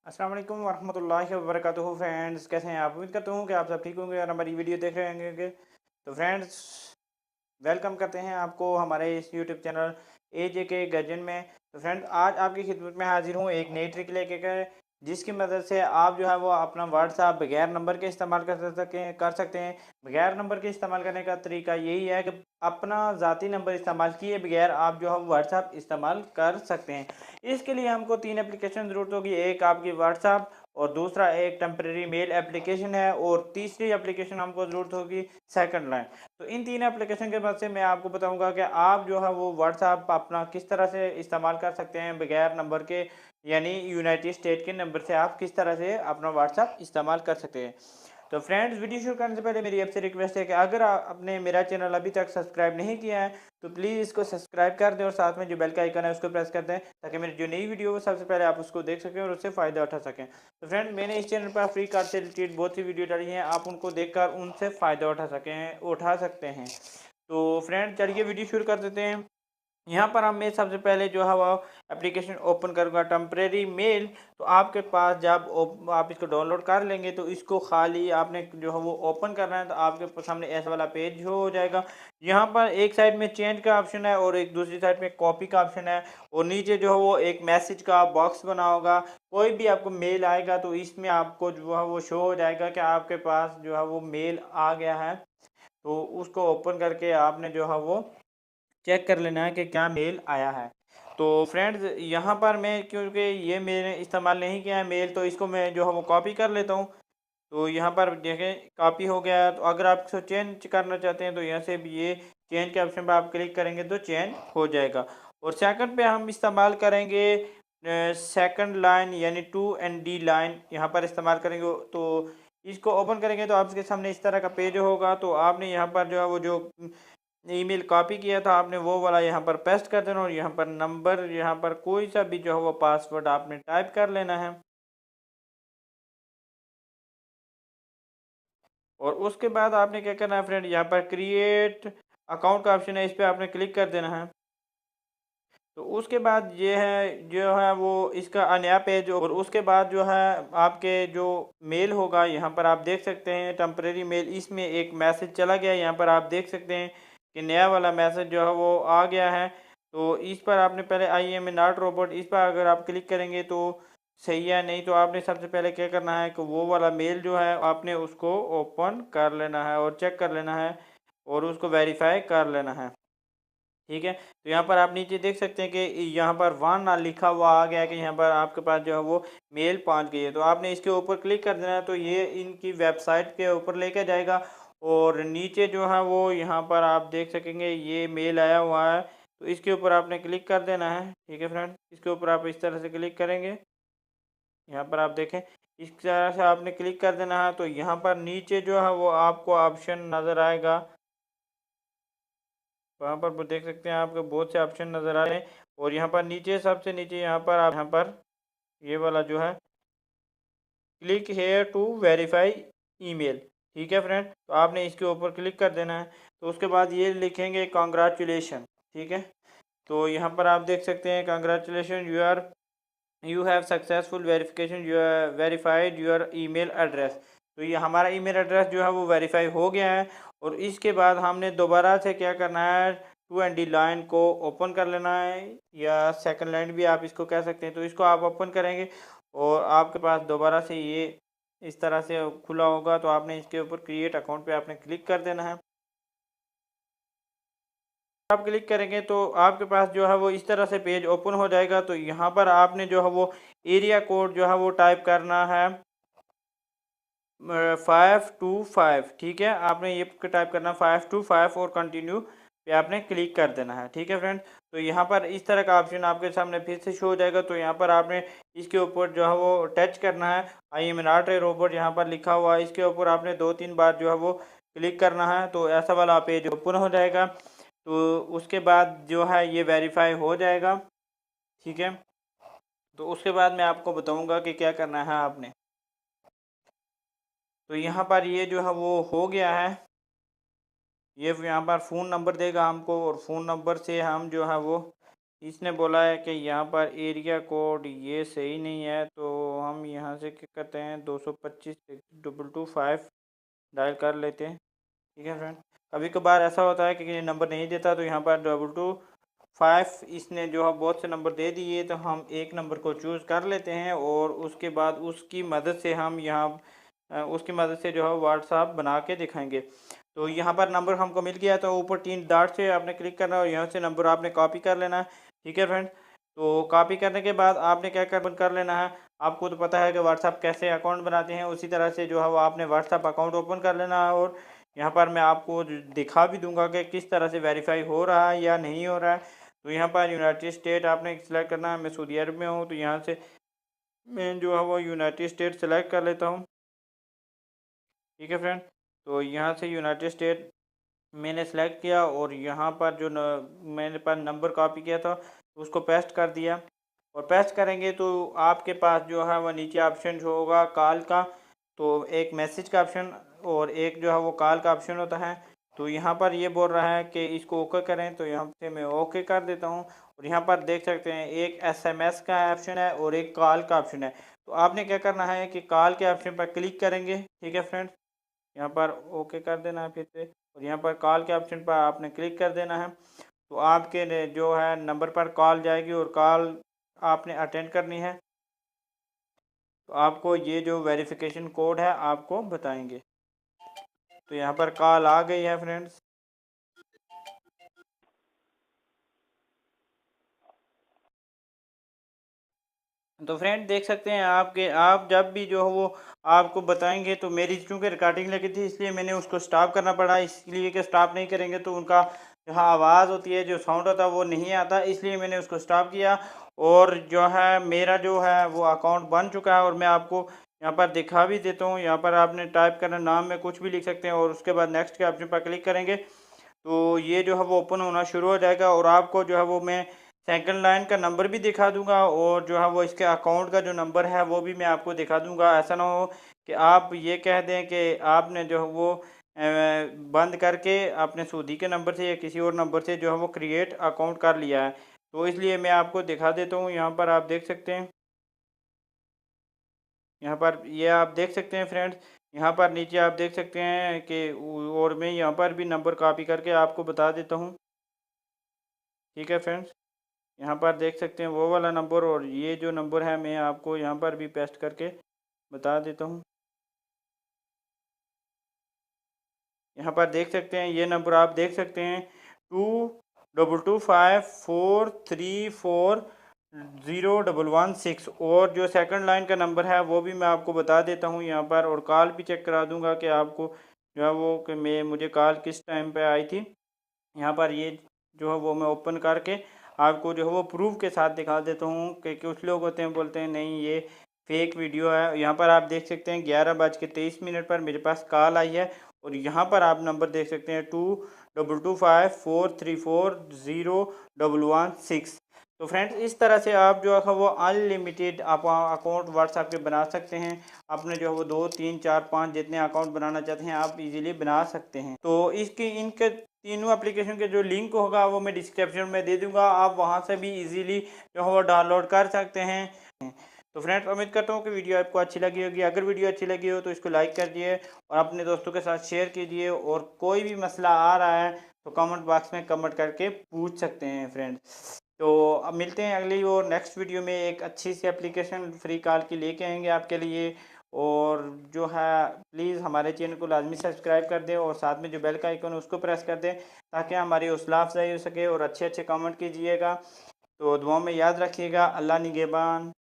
अस्सलाम वालेकुम वरहमतुल्लाहि वबरकातुहू। फ्रेंड्स, कैसे हैं आप? उम्मीद करता हूँ कि आप सब ठीक होंगे और हमारी वीडियो देख रहे होंगे। तो फ्रेंड्स, वेलकम करते हैं आपको हमारे इस यूट्यूब चैनल AJ के गजन में। तो फ्रेंड, आज आपकी खिदमत में हाजिर हूँ एक नई ट्रिक लेके कर, जिसकी मदद से आप जो है वो अपना व्हाट्सएप बगैर नंबर के इस्तेमाल कर सकते हैं। बगैर नंबर के इस्तेमाल करने का तरीका यही है कि अपना ज़ाती नंबर इस्तेमाल किए बगैर आप जो है व्हाट्सएप इस्तेमाल कर सकते हैं। इसके लिए हमको 3 एप्लीकेशन ज़रूरत होगी। एक आपकी व्हाट्सएप, और दूसरा एक टेम्परेरी मेल एप्लीकेशन है, और तीसरी एप्लीकेशन हमको ज़रूरत होगी सेकंड लाइन। तो इन 3 एप्लीकेशन के मदद से मैं आपको बताऊंगा कि आप जो है वो व्हाट्सएप अपना किस तरह से इस्तेमाल कर सकते हैं बगैर नंबर के, यानी यूनाइटेड स्टेट के नंबर से आप किस तरह से अपना व्हाट्सएप इस्तेमाल कर सकते हैं। तो फ्रेंड्स, वीडियो शुरू करने से पहले मेरी आपसे रिक्वेस्ट है कि अगर आपने मेरा चैनल अभी तक सब्सक्राइब नहीं किया है तो प्लीज़ इसको सब्सक्राइब कर दें और साथ में जो बेल का आइकन है उसको प्रेस कर दें, ताकि मेरी जो नई वीडियो हो सबसे पहले आप उसको देख सकें और उससे फ़ायदा उठा सकें। तो फ्रेंड, मैंने इस चैनल पर फ्री कार्ड से रिलेटेड बहुत सी वीडियो डाली हैं, आप उनको देखकर उनसे फ़ायदा उठा सकते हैं। तो फ्रेंड, चलिए वीडियो शुरू कर देते हैं। यहाँ पर हम मैं सबसे पहले जो है वो एप्लीकेशन ओपन करूँगा टेम्परेरी मेल। तो आपके पास जब आप इसको डाउनलोड कर लेंगे तो इसको खाली आपने जो है वो ओपन करना है, तो आपके सामने ऐसा वाला पेज हो जाएगा। यहाँ पर एक साइड में चेंज का ऑप्शन है और एक दूसरी साइड में कॉपी का ऑप्शन है, और नीचे जो है वो एक मैसेज का बॉक्स बना होगा। कोई भी आपको मेल आएगा तो इसमें आपको जो है वो शो हो जाएगा कि आपके पास जो है वो मेल आ गया है। तो उसको ओपन करके आपने जो है वो चेक कर लेना है कि क्या मेल आया है। तो फ्रेंड्स, यहाँ पर मैं, क्योंकि ये मैंने इस्तेमाल नहीं किया है मेल, तो इसको मैं जो है वो कॉपी कर लेता हूँ। तो यहाँ पर देखें कॉपी हो गया है। तो अगर आप इसको चेंज करना चाहते हैं तो यहाँ से भी ये चेंज के ऑप्शन पर आप क्लिक करेंगे तो चेंज हो जाएगा। और सेकंड पे हम इस्तेमाल करेंगे सेकंड लाइन, यानी 2ND लाइन यहाँ पर इस्तेमाल करेंगे। तो इसको ओपन करेंगे तो आपके सामने इस तरह का पेज होगा। तो आपने यहाँ पर जो है वो जो ईमेल कॉपी किया था आपने वो वाला यहाँ पर पेस्ट कर देना, और यहाँ पर नंबर, यहाँ पर कोई सा भी जो है वो पासवर्ड आपने टाइप कर लेना है। और उसके बाद आपने क्या करना है फ्रेंड, यहाँ पर क्रिएट अकाउंट का ऑप्शन है, इस पर आपने क्लिक कर देना है। तो उसके बाद ये है जो है वो इसका नया पेज, और उसके बाद जो है आपके जो मेल होगा यहाँ पर आप देख सकते हैं टेम्परेरी मेल, इसमें एक मैसेज चला गया। यहाँ पर आप देख सकते हैं कि नया वाला मैसेज जो है वो आ गया है। तो इस पर आपने पहले I am a not robot, इस पर अगर आप क्लिक करेंगे तो सही है, नहीं तो आपने सबसे पहले क्या करना है कि वो वाला मेल जो है आपने उसको ओपन कर लेना है और चेक कर लेना है और उसको वेरीफाई कर लेना है। ठीक है, तो यहाँ पर आप नीचे देख सकते हैं कि यहाँ पर वन ना लिखा हुआ आ गया है कि यहाँ पर आपके पास जो है वो मेल पहुँच गई है। तो आपने इसके ऊपर क्लिक कर देना है, तो ये इनकी वेबसाइट के ऊपर लेके जाएगा। और नीचे जो है वो यहाँ पर आप देख सकेंगे ये मेल आया हुआ है, तो इसके ऊपर आपने क्लिक कर देना है। ठीक है फ्रेंड, इसके ऊपर आप इस तरह से क्लिक करेंगे। यहाँ पर आप देखें इस तरह से आपने क्लिक कर देना है। तो यहाँ पर नीचे जो है वो आपको ऑप्शन नज़र आएगा, वहाँ पर वो देख सकते हैं आपको बहुत से ऑप्शन नज़र आ रहे हैं। और यहाँ पर नीचे सबसे नीचे यहाँ पर आप यहाँ पर ये वाला जो है click here to verify email. ठीक है फ्रेंड, तो आपने इसके ऊपर क्लिक कर देना है। तो उसके बाद ये लिखेंगे कॉन्ग्रेचुलेशन। ठीक है, तो यहाँ पर आप देख सकते हैं congratulation you have successful verification, you verified your email address. तो ये हमारा ईमेल एड्रेस जो है वो वेरीफाई हो गया है। और इसके बाद हमने दोबारा से क्या करना है, 2ND लाइन को ओपन कर लेना है, या सेकंड लाइन भी आप इसको कह सकते हैं। तो इसको आप ओपन करेंगे और आपके पास दोबारा से ये इस तरह से खुला होगा। तो आपने इसके ऊपर क्रिएट अकाउंट पे आपने क्लिक कर देना है। आप क्लिक करेंगे तो आपके पास जो है वो इस तरह से पेज ओपन हो जाएगा। तो यहाँ पर आपने जो है वो एरिया कोड जो है वो टाइप करना है 525। ठीक है, आपने ये टाइप करना 525 और कंटिन्यू पे आपने क्लिक कर देना है। ठीक है फ्रेंड, तो यहाँ पर इस तरह का ऑप्शन आपके सामने फिर से शो हो जाएगा। तो यहाँ पर आपने इसके ऊपर जो है वो टच करना है, I am not a robot यहाँ पर लिखा हुआ है, इसके ऊपर आपने 2-3 बार जो है वो क्लिक करना है। तो ऐसा वाला पेज ओपन हो जाएगा। तो उसके बाद जो है ये वेरीफाई हो जाएगा। ठीक है, तो उसके बाद मैं आपको बताऊंगा कि क्या करना है आपने। तो यहाँ पर ये जो है वो हो गया है। ये यहाँ पर फ़ोन नंबर देगा हमको, और फ़ोन नंबर से हम जो है वो, इसने बोला है कि यहाँ पर एरिया कोड ये सही नहीं है, तो हम यहाँ से क्या करते हैं 225 डायल कर लेते हैं। ठीक है फ्रेंड, कभी कभार ऐसा होता है कि ये नंबर नहीं देता, तो यहाँ पर 225 इसने जो है बहुत से नंबर दे दिए, तो हम एक नंबर को चूज़ कर लेते हैं और उसके बाद उसकी मदद से हम यहाँ उसकी मदद से जो है व्हाट्सअप बना के दिखाएंगे। तो यहाँ पर नंबर हमको मिल गया, तो ऊपर 3 डॉट से आपने क्लिक करना है और यहाँ से नंबर आपने कॉपी कर लेना है। ठीक है फ्रेंड, तो कॉपी करने के बाद आपने क्या कर लेना है, आपको तो पता है कि व्हाट्सअप कैसे अकाउंट बनाते हैं, उसी तरह से जो है वो आपने व्हाट्सअप अकाउंट ओपन कर लेना है। और यहाँ पर मैं आपको दिखा भी दूंगा कि किस तरह से वेरीफाई हो रहा है या नहीं हो रहा है। तो यहाँ पर यूनाइटेड स्टेट आपने सेलेक्ट करना है। मैं सऊदी अरब में हूँ, तो यहाँ से मैं जो है वो यूनाइटेड स्टेट सेलेक्ट कर लेता हूँ। ठीक है फ्रेंड, तो यहाँ से यूनाइटेड स्टेट मैंने सेलेक्ट किया और यहाँ पर जो मैंने पास नंबर कॉपी किया था उसको पेस्ट कर दिया। और पेस्ट करेंगे तो आपके पास जो है वह नीचे ऑप्शन जो होगा कॉल का, तो एक मैसेज का ऑप्शन और एक जो है वो कॉल का ऑप्शन होता है। तो यहाँ पर ये बोल रहा है कि इसको ओके करें, तो यहाँ से मैं ओके कर देता हूँ। और यहाँ पर देख सकते हैं एक एसएमएस का ऑप्शन है और एक कॉल का ऑप्शन है। तो आपने क्या करना है कि कॉल के ऑप्शन पर क्लिक करेंगे। ठीक है फ्रेंड्स, यहाँ पर ओके कर देना है फिर से, और यहाँ पर कॉल के ऑप्शन पर आपने क्लिक कर देना है। तो आपके जो है नंबर पर कॉल जाएगी और कॉल आपने अटेंड करनी है। तो आपको ये जो वेरिफिकेशन कोड है आपको बताएंगे। तो यहाँ पर कॉल आ गई है फ्रेंड्स। तो फ्रेंड देख सकते हैं आपके आप जब भी जो है वो आपको बताएंगे, तो मेरी चूँकि रिकॉर्डिंग लगी थी इसलिए मैंने उसको स्टॉप करना पड़ा, इसलिए कि स्टॉप नहीं करेंगे तो उनका जो आवाज़ होती है, जो साउंड होता है वो नहीं आता, इसलिए मैंने उसको स्टॉप किया। और जो है मेरा जो है वो अकाउंट बन चुका है और मैं आपको यहाँ पर दिखा भी देता हूँ। यहाँ पर आपने टाइप करना, नाम में कुछ भी लिख सकते हैं और उसके बाद नेक्स्ट के ऑप्शन पर क्लिक करेंगे तो ये जो है वो ओपन होना शुरू हो जाएगा। और आपको जो है वो मैं सेकंड लाइन का नंबर भी दिखा दूंगा और जो है वो इसके अकाउंट का जो नंबर है वो भी मैं आपको दिखा दूंगा। ऐसा ना हो कि आप ये कह दें कि आपने जो है वो बंद करके अपने सऊदी के नंबर से या किसी और नंबर से जो है वो क्रिएट अकाउंट कर लिया है। तो इसलिए मैं आपको दिखा देता हूँ। यहाँ पर आप देख सकते हैं, यहाँ पर ये आप देख सकते हैं फ्रेंड्स, यहाँ पर नीचे आप देख सकते हैं कि और मैं यहाँ पर भी नंबर कॉपी करके आपको बता देता हूँ। ठीक है फ्रेंड्स, यहाँ पर देख सकते हैं वो वाला नंबर और ये जो नंबर है मैं आपको यहाँ पर भी पेस्ट करके बता देता हूँ। यहाँ पर देख सकते हैं ये नंबर आप देख सकते हैं 2225434016। और जो सेकंड लाइन का नंबर है वो भी मैं आपको बता देता हूँ यहाँ पर, और कॉल भी चेक करा दूँगा कि आपको जो है वो कि मुझे कॉल किस टाइम पे आई थी। यहाँ पर ये जो है वो मैं ओपन करके आपको जो है वो प्रूफ के साथ दिखा देता हूँ कि कुछ लोग होते हैं बोलते हैं नहीं ये फेक वीडियो है। यहाँ पर आप देख सकते हैं 11:23 पर मेरे पास कॉल आई है और यहाँ पर आप नंबर देख सकते हैं 222543401116। तो फ्रेंड्स इस तरह से आप जो है वो अनलिमिटेड आप अकाउंट व्हाट्सएप पे बना सकते हैं। आपने जो है वो 2 3 4 5 जितने अकाउंट बनाना चाहते हैं आप इजीली बना सकते हैं। तो इसकी इनके तीनों एप्लीकेशन के जो लिंक होगा वो मैं डिस्क्रिप्शन में दे दूंगा, आप वहां से भी इजीली जो है वो डाउनलोड कर सकते हैं। तो फ्रेंड्स उम्मीद करता हूँ कि वीडियो आपको अच्छी लगी होगी। अगर वीडियो अच्छी लगी हो तो इसको लाइक कर दिए और अपने दोस्तों के साथ शेयर कीजिए। और कोई भी मसला आ रहा है तो कमेंट बॉक्स में कमेंट करके पूछ सकते हैं फ्रेंड्स। तो अब मिलते हैं अगली और नेक्स्ट वीडियो में एक अच्छी सी एप्लीकेशन फ्री कॉल की लेके आएंगे आपके लिए। और जो है प्लीज़ हमारे चैनल को लाजमी सब्सक्राइब कर दें और साथ में जो बेल का आइकन है उसको प्रेस कर दें ताकि हमारी हौसला अफजाई हो सके और अच्छे अच्छे कमेंट कीजिएगा। तो दुआ में याद रखिएगा। अल्लाह निगहबान।